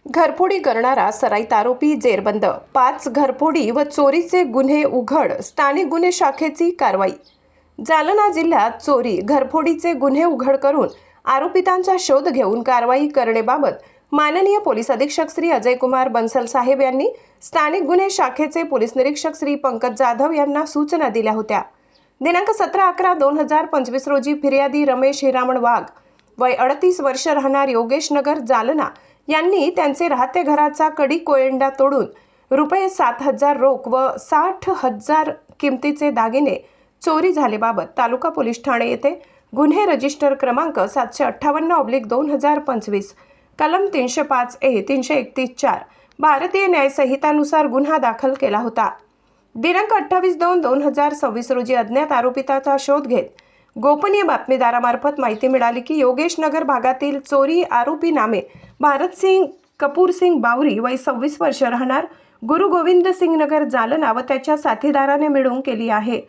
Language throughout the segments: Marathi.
घरफोडी करणारा सराईत आरोपी जेरबंद। 5 घरफोडी व चोरीचे गुन्हे उघड। स्थानिक गुन्हे शाखेची कारवाई। जालना जिल्ह्यात चोरी घरफोडीचे गुन्हे उघड करून आरोपितांचा शोध घेऊन कारवाई करण्याबाबत माननीय पोलीस अधीक्षक श्री अजय कुमार बंसल साहेब यांनी स्थानिक गुन्हे शाखेचे पोलीस निरीक्षक श्री पंकज जाधव यांना सूचना दिल्या होत्या। दिनांक 17/11/2025 रोजी फिर्यादी रमेश हिरामण वाघ वय 38 वर्ष राहणार योगेश नगर जालना यांनी त्यांचे राहते घराचा कडी कोयंडा तोडून रुपये 7,000 रोख व 60,000 किमतीचे दागिने चोरी झाल्याबाबत तालुका पोलीस ठाणे येथे गुन्हे रजिस्टर क्रमांक 758/2025 कलम 305A 331-4 भारतीय न्याय संहितानुसार गुन्हा दाखल केला होता। दिनांक 28/2/2026 रोजी अज्ञात आरोपिताचा शोध घेत गोपनीय बातमीदारामार्फत माहिती मिळाली की योगेश नगर भागातील चोरी आरोपी नामे भारतसिंग कपूरसिंग बावरी वय 26 वर्ष राहणार गुरु गोविंद सिंग नगर जालना व त्याच्या साथीदाराने मिळून केली आहे।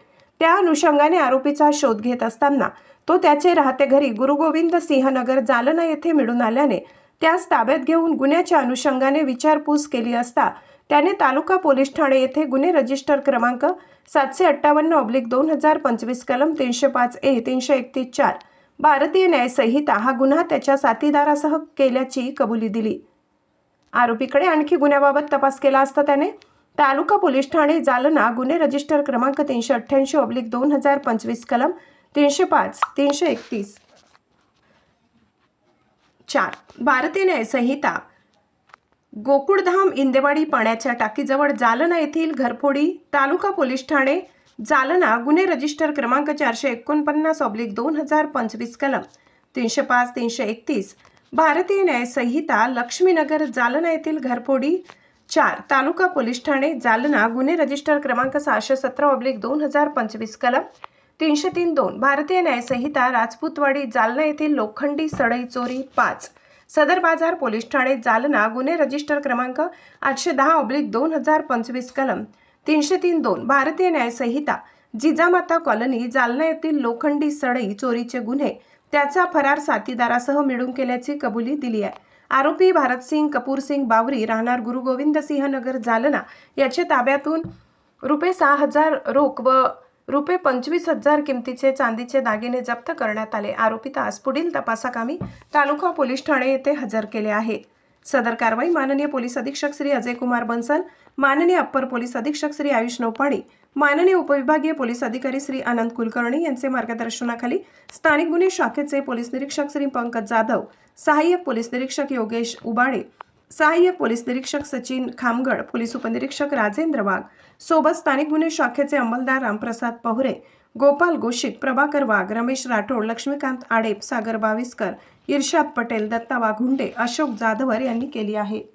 त्या अनुषंगाने आरोपीचा शोध घेत असताना तो त्याचे राहते घरी गुरु गोविंद सिंह नगर जालना येथे मिळून आल्याने त्यास ताब्यात घेऊन गुन्ह्याच्या अनुषंगाने विचारपूस केली असता त्याने तालुका पोलीस ठाणे येथे गुन्हे रजिस्टर क्रमांक 758/2025 कलम 305A 331-4 भारतीय न्याय संहिता हा गुन्हा त्याच्या साथीदारासह केल्याची कबुली दिली। आरोपीकडे आणखी गुन्ह्याबाबत तपास केला असता त्याने तालुका पोलीस ठाणे जालना गुन्हे रजिस्टर क्रमांक 388/2025 कलम 305 331 4 भारतीय न्याय संहिता गोकुळधाम इंदेवाडी पाण्याच्या टाकीजवळ जालना येथील घरफोडी तालुका पोलीस ठाणे जालना गुन्हे रजिस्टर क्रमांक 449/2025 कलम 305 331 भारतीय न्याय संहिता लक्ष्मीनगर जालना येथील घरफोडी 4 तालुका पोलीस ठाणे जालना गुन्हे रजिस्टर क्रमांक 617/2025 कलम 303-2 भारतीय न्याय संहिता राजपूतवाडी जालना येथील लोखंडी सळई चोरी 5 सदर बाजार पोलीस ठाणे जालना गुन्हे रजिस्टर क्रमांक 810/2025 कलम 303-2 भारतीय न्याय संहिता जिजामाता कॉलनी जालना येथील लोखंडी सळई चोरीचे गुन्हे त्याचा फरार साथीदारासह मिळून केल्याची कबुली दिली आहे। आरोपी भारतसिंग कपूरसिंग बावरी राहणार गुरु गोविंद सिंह नगर जालना याचे ताब्यातून रुपये 6,000 रोख व रुपये 25,000 किमतीचे चांदीचे दागिने जप्त करण्यात आले। आरोपितास पुढील तपासाकामी तालुका पोलीस ठाणे येथे हजर केले आहे। सदर कारवाई माननीय पोलीस अधीक्षक श्री अजय कुमार बंसल, माननीय अप्पर पोलीस अधीक्षक श्री आयुष नौपाणी, माननीय उपविभागीय पोलीस अधिकारी श्री आनंद कुलकर्णी यांचे मार्गदर्शनाखाली स्थानिक गुन्हे शाखेचे पोलीस निरीक्षक श्री पंकज जाधव, सहाय्यक पोलीस निरीक्षक योगेश उबाळे, सहाय्यक पोलीस निरीक्षक सचिन खामगड, पोलीस उपनिरीक्षक राजेंद्र वाघ सोबत स्थानिक गुन्हे शाखेचे अंमलदार रामप्रसाद पहुरे, गोपाल गोशिक, प्रभाकर वाघ, रमेश राठोड, लक्ष्मीकांत आडेप, सागर बाविस्कर, इर्शाद पटेल, दत्ता वाघुंडे, अशोक जाधवर यांनी केली आहे।